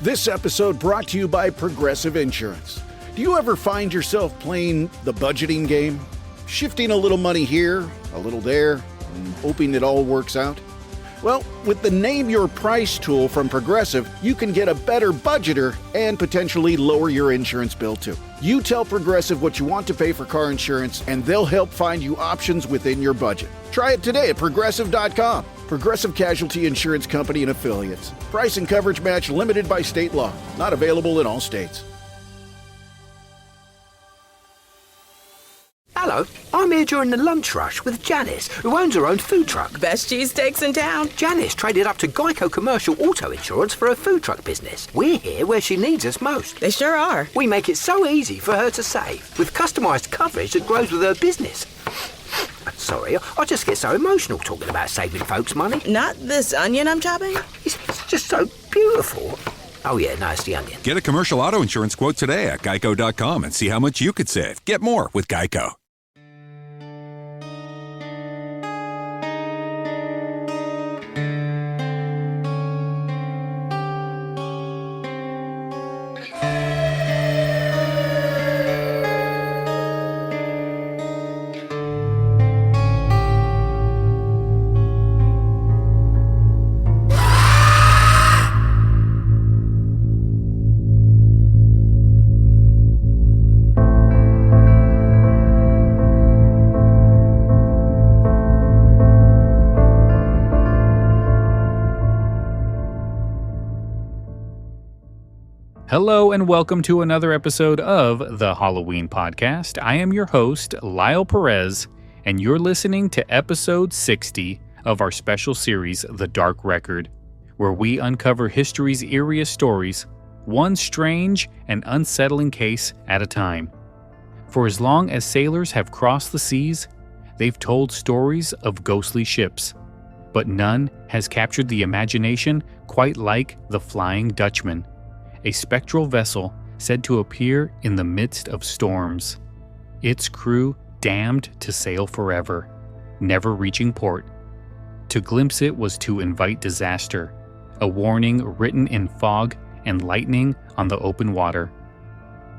This episode brought to you by Progressive Insurance. Do you ever find yourself playing the budgeting game? Shifting a little money here, a little there, and hoping it all works out? Well, with the Name Your Price tool from Progressive, you can get a better budgeter and potentially lower your insurance bill too. You tell Progressive what you want to pay for car insurance, and they'll help find you options within your budget. Try it today at Progressive.com. Progressive Casualty Insurance Company and Affiliates. Price and coverage match limited by state law. Not available in all states. Hello, I'm here during the lunch rush with Janice, who owns her own food truck. Best cheesesteaks in town. Janice traded up to Geico Commercial Auto Insurance for her food truck business. We're here where she needs us most. They sure are. We make it so easy for her to save, with customised coverage that grows with her business. Sorry, I just get so emotional talking about saving folks money. Not this onion I'm chopping? It's just so beautiful. Oh yeah, no, it's the onion. Get a commercial auto insurance quote today at geico.com and see how much you could save. Get more with Geico. Hello and welcome to another episode of the Halloween Podcast. I am your host, Lyle Perez, and you're listening to episode 60 of our special series, The Dark Record, where we uncover history's eeriest stories, one strange and unsettling case at a time. For as long as sailors have crossed the seas, they've told stories of ghostly ships, but none has captured the imagination quite like the Flying Dutchman, a spectral vessel said to appear in the midst of storms. Its crew damned to sail forever, never reaching port. To glimpse it was to invite disaster, a warning written in fog and lightning on the open water.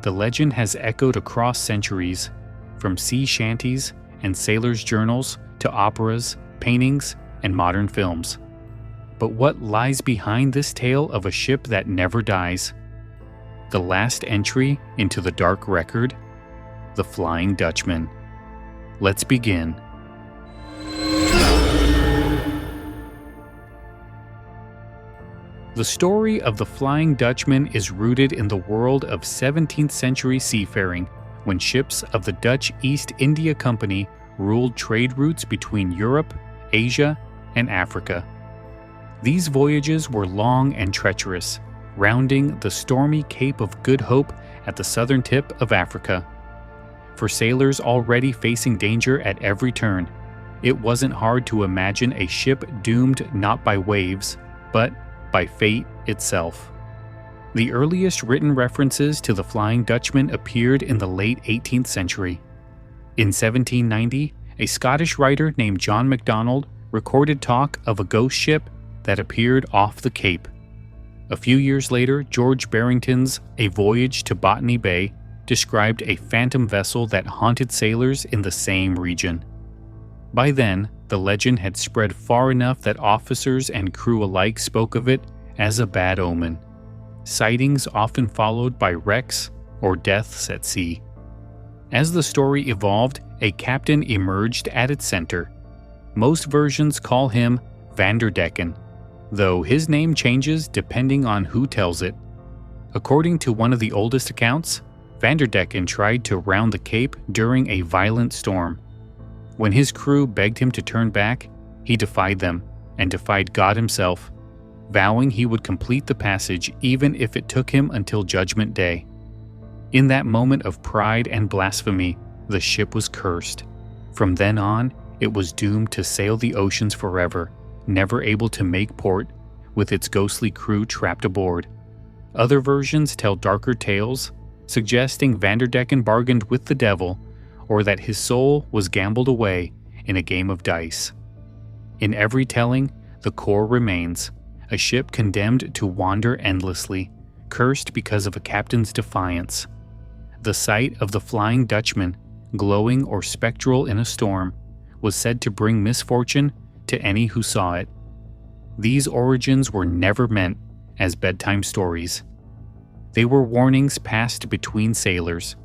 The legend has echoed across centuries, from sea shanties and sailors' journals to operas, paintings, and modern films. But what lies behind this tale of a ship that never dies? The last entry into the dark record, the Flying Dutchman. Let's begin. The story of the Flying Dutchman is rooted in the world of 17th century seafaring, when ships of the Dutch East India Company ruled trade routes between Europe, Asia, and Africa. These voyages were long and treacherous, rounding the stormy Cape of Good Hope at the southern tip of Africa. For sailors already facing danger at every turn, it wasn't hard to imagine a ship doomed not by waves, but by fate itself. The earliest written references to the Flying Dutchman appeared in the late 18th century. In 1790, a Scottish writer named John MacDonald recorded talk of a ghost ship that appeared off the Cape. A few years later, George Barrington's A Voyage to Botany Bay described a phantom vessel that haunted sailors in the same region. By then, the legend had spread far enough that officers and crew alike spoke of it as a bad omen. Sightings often followed by wrecks or deaths at sea. As the story evolved, a captain emerged at its center. Most versions call him Vanderdecken, though his name changes depending on who tells it. According to one of the oldest accounts, Vanderdecken tried to round the Cape during a violent storm. When his crew begged him to turn back, he defied them and defied God himself, vowing he would complete the passage even if it took him until Judgment Day. In that moment of pride and blasphemy, the ship was cursed. From then on, it was doomed to sail the oceans forever, never able to make port, with its ghostly crew trapped aboard. Other versions tell darker tales, suggesting Vanderdecken bargained with the devil, or that his soul was gambled away in a game of dice. In every telling, the core remains, a ship condemned to wander endlessly, cursed because of a captain's defiance. The sight of the Flying Dutchman, glowing or spectral in a storm, was said to bring misfortune to any who saw it. These origins were never meant as bedtime stories. They were warnings passed between sailors,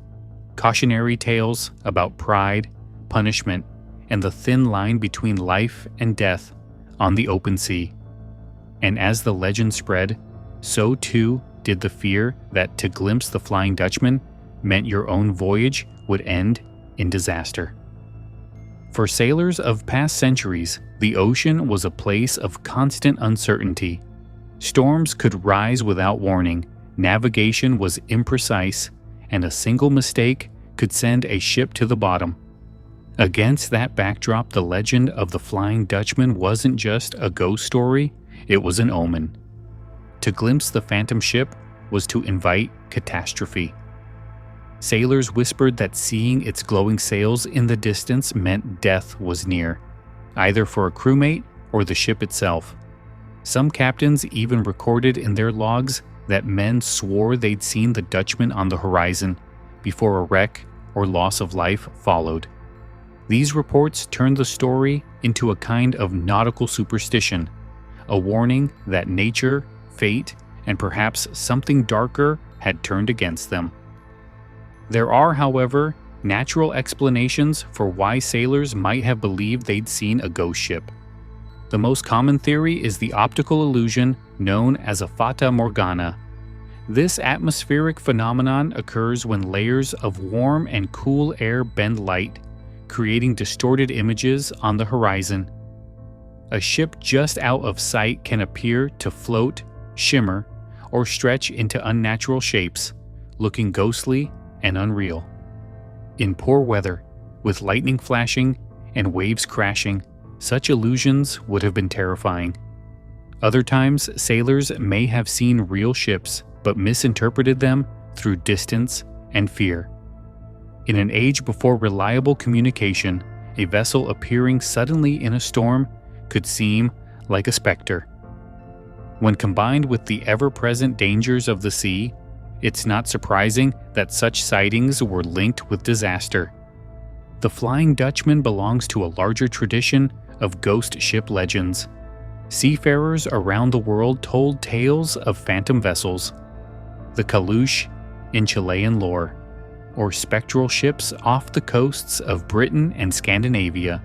cautionary tales about pride, punishment, and the thin line between life and death on the open sea. And as the legend spread, so too did the fear that to glimpse the Flying Dutchman meant your own voyage would end in disaster. For sailors of past centuries, the ocean was a place of constant uncertainty. Storms could rise without warning, navigation was imprecise, and a single mistake could send a ship to the bottom. Against that backdrop, the legend of the Flying Dutchman wasn't just a ghost story, it was an omen. To glimpse the phantom ship was to invite catastrophe. Sailors whispered that seeing its glowing sails in the distance meant death was near, either for a crewmate or the ship itself. Some captains even recorded in their logs that men swore they'd seen the Dutchman on the horizon before a wreck or loss of life followed. These reports turned the story into a kind of nautical superstition, a warning that nature, fate, and perhaps something darker had turned against them. There are, however, natural explanations for why sailors might have believed they'd seen a ghost ship. The most common theory is the optical illusion known as a fata morgana. This atmospheric phenomenon occurs when layers of warm and cool air bend light, creating distorted images on the horizon. A ship just out of sight can appear to float, shimmer, or stretch into unnatural shapes, looking ghostly and unreal. In poor weather, with lightning flashing and waves crashing, such illusions would have been terrifying. Other times, sailors may have seen real ships, but misinterpreted them through distance and fear. In an age before reliable communication, a vessel appearing suddenly in a storm could seem like a specter. When combined with the ever-present dangers of the sea, it's not surprising that such sightings were linked with disaster. The Flying Dutchman belongs to a larger tradition of ghost ship legends. Seafarers around the world told tales of phantom vessels, the Kalush in Chilean lore, or spectral ships off the coasts of Britain and Scandinavia.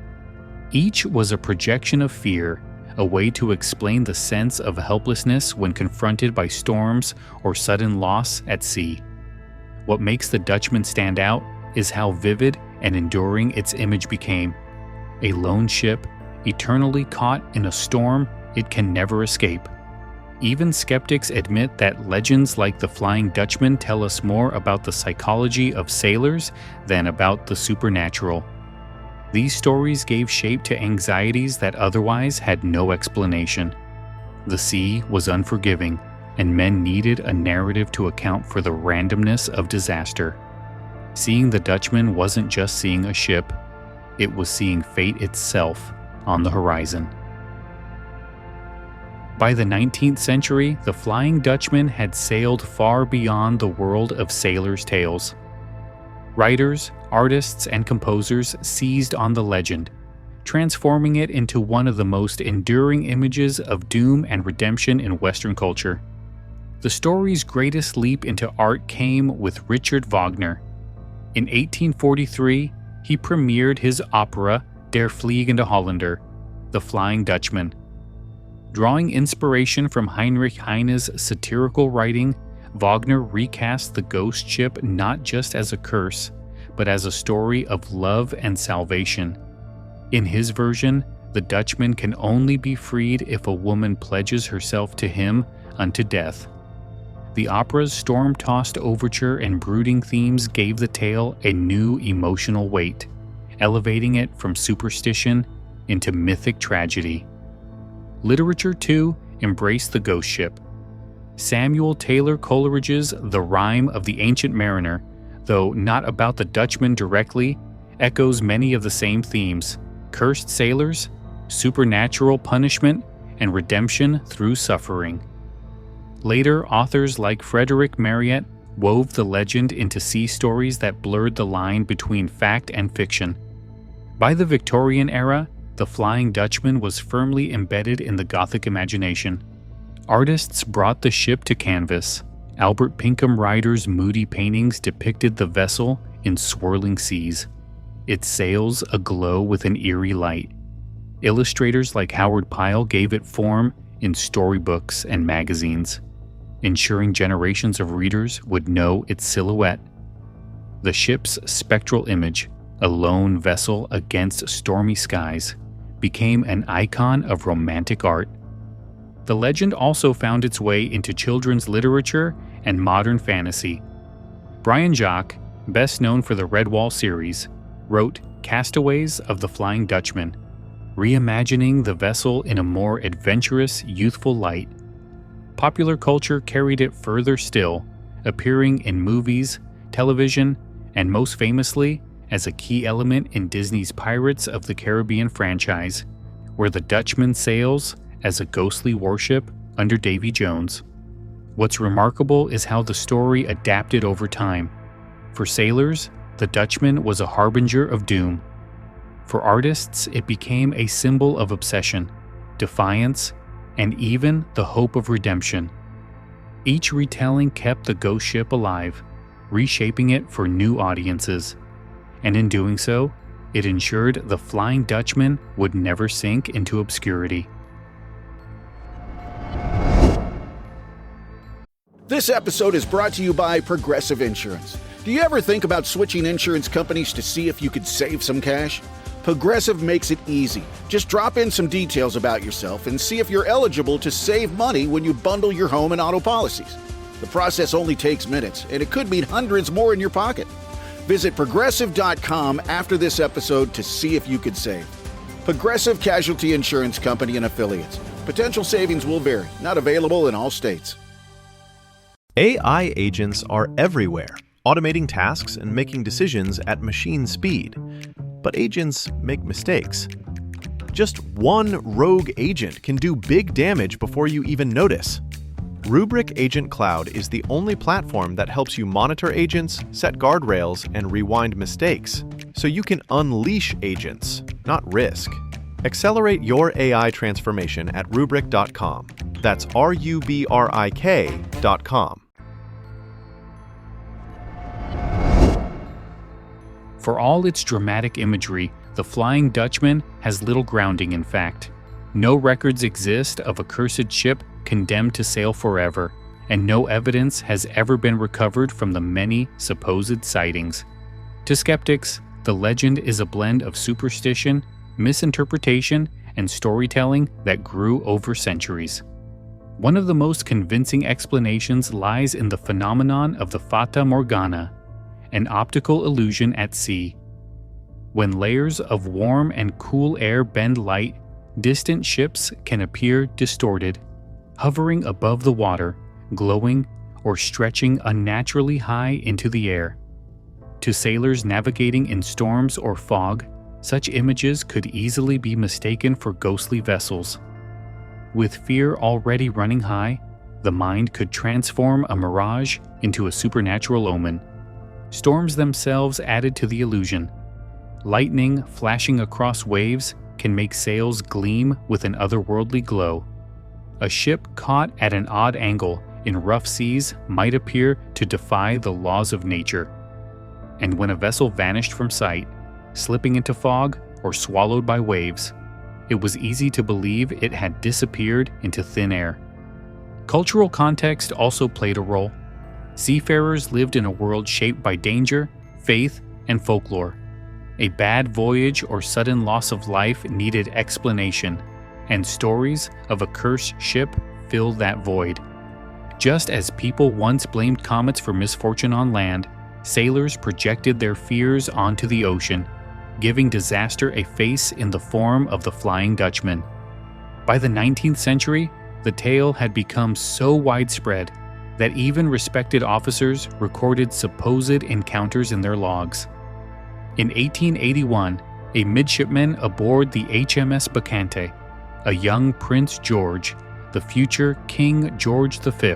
Each was a projection of fear, a way to explain the sense of helplessness when confronted by storms or sudden loss at sea. What makes the Dutchman stand out is how vivid and enduring its image became. A lone ship, eternally caught in a storm it can never escape. Even skeptics admit that legends like the Flying Dutchman tell us more about the psychology of sailors than about the supernatural. These stories gave shape to anxieties that otherwise had no explanation. The sea was unforgiving, and men needed a narrative to account for the randomness of disaster. Seeing the Dutchman wasn't just seeing a ship, it was seeing fate itself on the horizon. By the 19th century, the Flying Dutchman had sailed far beyond the world of sailors' tales. Writers, artists, and composers seized on the legend, transforming it into one of the most enduring images of doom and redemption in Western culture. The story's greatest leap into art came with Richard Wagner. In 1843, he premiered his opera Der Fliegende Holländer, The Flying Dutchman. Drawing inspiration from Heinrich Heine's satirical writing, Wagner recast the ghost ship not just as a curse, but as a story of love and salvation. In his version, the Dutchman can only be freed if a woman pledges herself to him unto death. The opera's storm-tossed overture and brooding themes gave the tale a new emotional weight, elevating it from superstition into mythic tragedy. Literature, too, embraced the ghost ship. Samuel Taylor Coleridge's The Rime of the Ancient Mariner, though not about the Dutchman directly, echoes many of the same themes: cursed sailors, supernatural punishment, and redemption through suffering. Later, authors like Frederick Marryat wove the legend into sea stories that blurred the line between fact and fiction. By the Victorian era, the Flying Dutchman was firmly embedded in the Gothic imagination. Artists brought the ship to canvas. Albert Pinkham Ryder's moody paintings depicted the vessel in swirling seas, its sails aglow with an eerie light. Illustrators like Howard Pyle gave it form in storybooks and magazines, ensuring generations of readers would know its silhouette. The ship's spectral image, a lone vessel against stormy skies, became an icon of romantic art. The legend also found its way into children's literature and modern fantasy. Brian Jacques, best known for the Redwall series, wrote Castaways of the Flying Dutchman, reimagining the vessel in a more adventurous, youthful light. Popular culture carried it further still, appearing in movies, television, and most famously as a key element in Disney's Pirates of the Caribbean franchise, where the Dutchman sails as a ghostly warship under Davy Jones. What's remarkable is how the story adapted over time. For sailors, the Dutchman was a harbinger of doom. For artists, it became a symbol of obsession, defiance, and even the hope of redemption. Each retelling kept the ghost ship alive, reshaping it for new audiences. And in doing so, it ensured the Flying Dutchman would never sink into obscurity. This episode is brought to you by Progressive Insurance. Do you ever think about switching insurance companies to see if you could save some cash? Progressive makes it easy. Just drop in some details about yourself and see if you're eligible to save money when you bundle your home and auto policies. The process only takes minutes, and it could mean hundreds more in your pocket. Visit Progressive.com after this episode to see if you could save. Progressive Casualty Insurance Company and Affiliates. Potential savings will vary. Not available in all states. AI agents are everywhere, automating tasks and making decisions at machine speed. But agents make mistakes. Just one rogue agent can do big damage before you even notice. Rubrik Agent Cloud is the only platform that helps you monitor agents, set guardrails, and rewind mistakes, so you can unleash agents, not risk. Accelerate your AI transformation at Rubrik.com. That's RUBRIK.com. For all its dramatic imagery, the Flying Dutchman has little grounding in fact. No records exist of a cursed ship condemned to sail forever, and no evidence has ever been recovered from the many supposed sightings. To skeptics, the legend is a blend of superstition, misinterpretation, and storytelling that grew over centuries. One of the most convincing explanations lies in the phenomenon of the Fata Morgana, an optical illusion at sea. When layers of warm and cool air bend light, distant ships can appear distorted, hovering above the water, glowing, or stretching unnaturally high into the air. To sailors navigating in storms or fog, such images could easily be mistaken for ghostly vessels. With fear already running high, the mind could transform a mirage into a supernatural omen. Storms themselves added to the illusion. Lightning flashing across waves can make sails gleam with an otherworldly glow. A ship caught at an odd angle in rough seas might appear to defy the laws of nature. And when a vessel vanished from sight, slipping into fog or swallowed by waves, it was easy to believe it had disappeared into thin air. Cultural context also played a role. Seafarers lived in a world shaped by danger, faith, and folklore. A bad voyage or sudden loss of life needed explanation, and stories of a cursed ship filled that void. Just as people once blamed comets for misfortune on land, sailors projected their fears onto the ocean, giving disaster a face in the form of the Flying Dutchman. By the 19th century, the tale had become so widespread that even respected officers recorded supposed encounters in their logs. In 1881, a midshipman aboard the HMS Bacchante, a young Prince George, the future King George V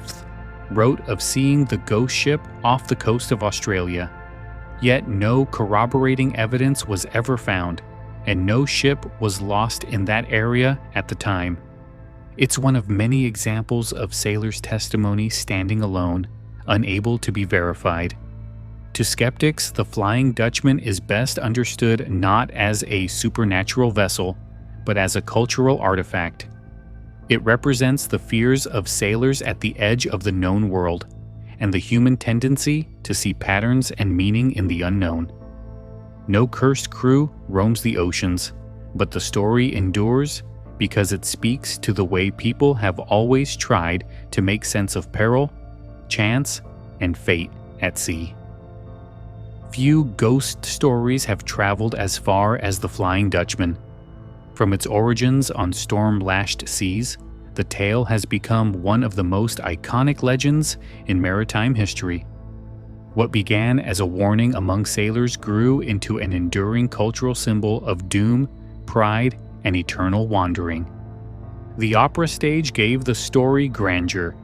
wrote of seeing the ghost ship off the coast of Australia. Yet no corroborating evidence was ever found, and no ship was lost in that area at the time. It's one of many examples of sailors' testimony standing alone, unable to be verified. To skeptics, the Flying Dutchman is best understood not as a supernatural vessel, but as a cultural artifact. It represents the fears of sailors at the edge of the known world, and the human tendency to see patterns and meaning in the unknown. No cursed crew roams the oceans, but the story endures because it speaks to the way people have always tried to make sense of peril, chance, and fate at sea. Few ghost stories have traveled as far as the Flying Dutchman. From its origins on storm-lashed seas, the tale has become one of the most iconic legends in maritime history. What began as a warning among sailors grew into an enduring cultural symbol of doom, pride, and eternal wandering. The opera stage gave the story grandeur.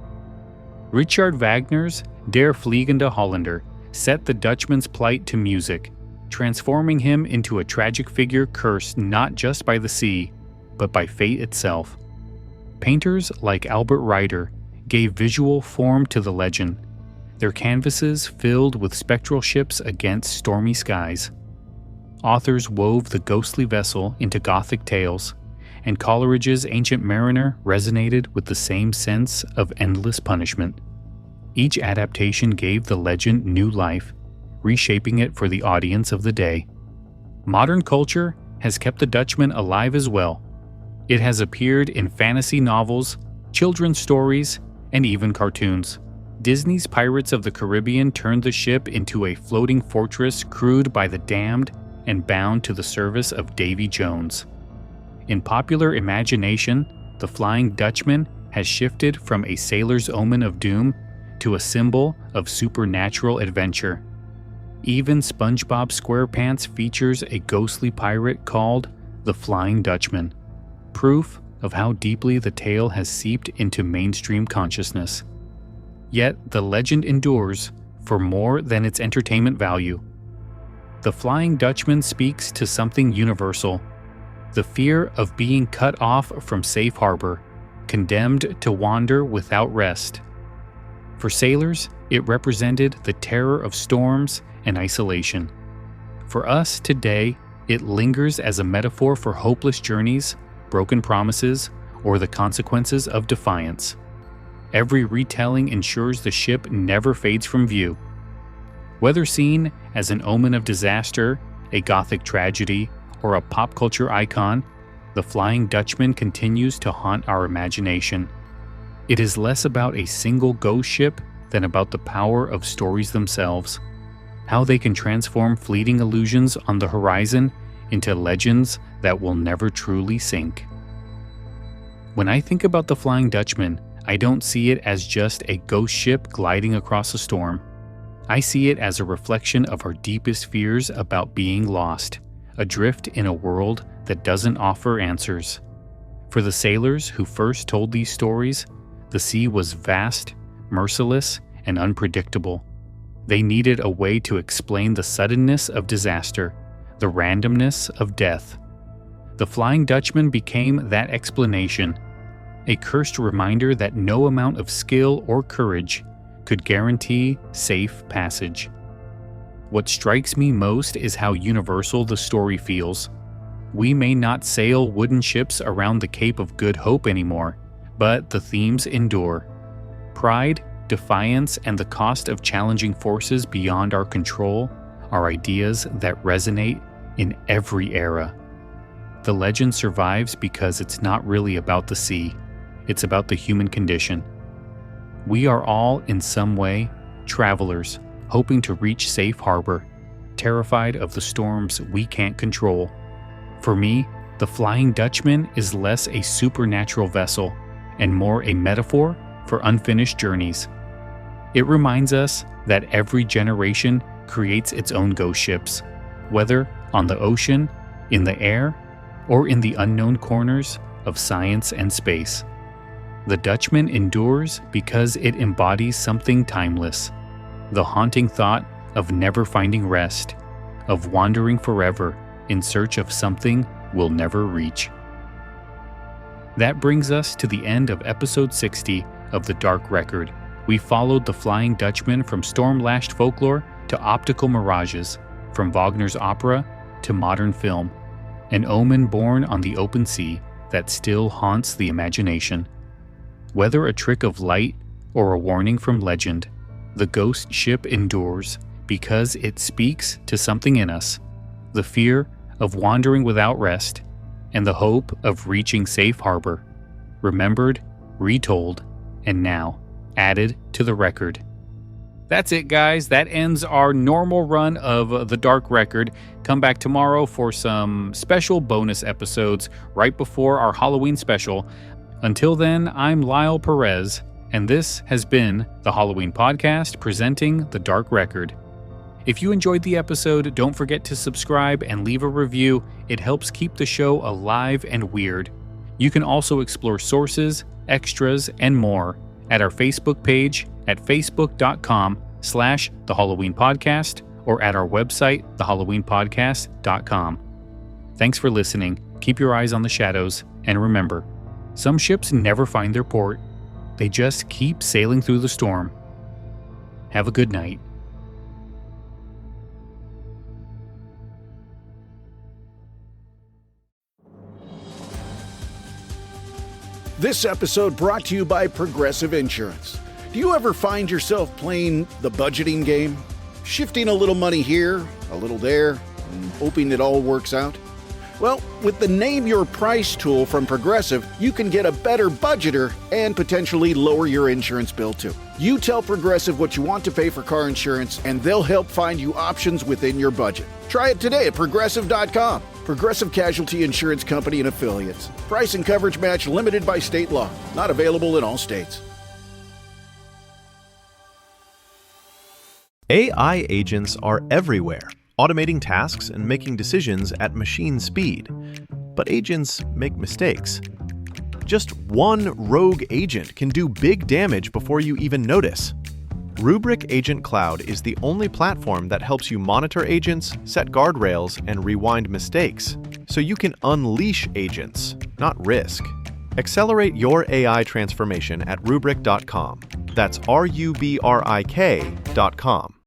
Richard Wagner's Der Fliegende Holländer set the Dutchman's plight to music, transforming him into a tragic figure cursed not just by the sea, but by fate itself. Painters like Albert Reiter gave visual form to the legend, their canvases filled with spectral ships against stormy skies. Authors wove the ghostly vessel into Gothic tales, and Coleridge's Ancient Mariner resonated with the same sense of endless punishment. Each adaptation gave the legend new life, reshaping it for the audience of the day. Modern culture has kept the Dutchman alive as well. It has appeared in fantasy novels, children's stories, and even cartoons. Disney's Pirates of the Caribbean turned the ship into a floating fortress crewed by the damned and bound to the service of Davy Jones. In popular imagination, the Flying Dutchman has shifted from a sailor's omen of doom to a symbol of supernatural adventure. Even SpongeBob SquarePants features a ghostly pirate called the Flying Dutchman, proof of how deeply the tale has seeped into mainstream consciousness. Yet the legend endures for more than its entertainment value. The Flying Dutchman speaks to something universal: the fear of being cut off from safe harbor, condemned to wander without rest. For sailors, it represented the terror of storms and isolation. For us today, it lingers as a metaphor for hopeless journeys, broken promises, or the consequences of defiance. Every retelling ensures the ship never fades from view. Whether seen as an omen of disaster, a Gothic tragedy, or a pop culture icon, the Flying Dutchman continues to haunt our imagination. It is less about a single ghost ship than about the power of stories themselves, how they can transform fleeting illusions on the horizon into legends that will never truly sink. When I think about the Flying Dutchman, I don't see it as just a ghost ship gliding across a storm. I see it as a reflection of our deepest fears about being lost, adrift in a world that doesn't offer answers. For the sailors who first told these stories, the sea was vast, merciless, and unpredictable. They needed a way to explain the suddenness of disaster, the randomness of death. The Flying Dutchman became that explanation, a cursed reminder that no amount of skill or courage could guarantee safe passage. What strikes me most is how universal the story feels. We may not sail wooden ships around the Cape of Good Hope anymore, but the themes endure. Pride, defiance, and the cost of challenging forces beyond our control are ideas that resonate in every era. The legend survives because it's not really about the sea, it's about the human condition. We are all, in some way, travelers hoping to reach safe harbor, terrified of the storms we can't control. For me, the Flying Dutchman is less a supernatural vessel and more a metaphor for unfinished journeys. It reminds us that every generation creates its own ghost ships, whether on the ocean, in the air, or in the unknown corners of science and space. The Dutchman endures because it embodies something timeless. The haunting thought of never finding rest, of wandering forever in search of something we'll never reach. That brings us to the end of episode 60 of The Dark Record. We followed the Flying Dutchman from storm-lashed folklore to optical mirages, from Wagner's opera to modern film, an omen born on the open sea that still haunts the imagination. Whether a trick of light or a warning from legend, the ghost ship endures because it speaks to something in us, the fear of wandering without rest, and the hope of reaching safe harbor, remembered, retold, and now added to the record. That's it, guys. That ends our normal run of The Dark Record. Come back tomorrow for some special bonus episodes right before our Halloween special. Until then, I'm Lyle Perez, and this has been the Halloween Podcast presenting The Dark Record. If you enjoyed the episode, don't forget to subscribe and leave a review. It helps keep the show alive and weird. You can also explore sources, extras, and more at our Facebook page at facebook.com/The Halloween Podcast or at our website, thehalloweenpodcast.com. Thanks for listening. Keep your eyes on the shadows, and remember, some ships never find their port. They just keep sailing through the storm. Have a good night. This episode brought to you by Progressive Insurance. Do you ever find yourself playing the budgeting game? Shifting a little money here, a little there, and hoping it all works out? Well, with the Name Your Price tool from Progressive, you can get a better budgeter and potentially lower your insurance bill too. You tell Progressive what you want to pay for car insurance, and they'll help find you options within your budget. Try it today at Progressive.com. Progressive Casualty Insurance Company and Affiliates. Price and coverage match limited by state law. Not available in all states. AI agents are everywhere, automating tasks and making decisions at machine speed. But agents make mistakes. Just one rogue agent can do big damage before you even notice. Rubrik Agent Cloud is the only platform that helps you monitor agents, set guardrails, and rewind mistakes, so you can unleash agents, not risk. Accelerate your AI transformation at Rubrik.com. That's RUBRIK.com.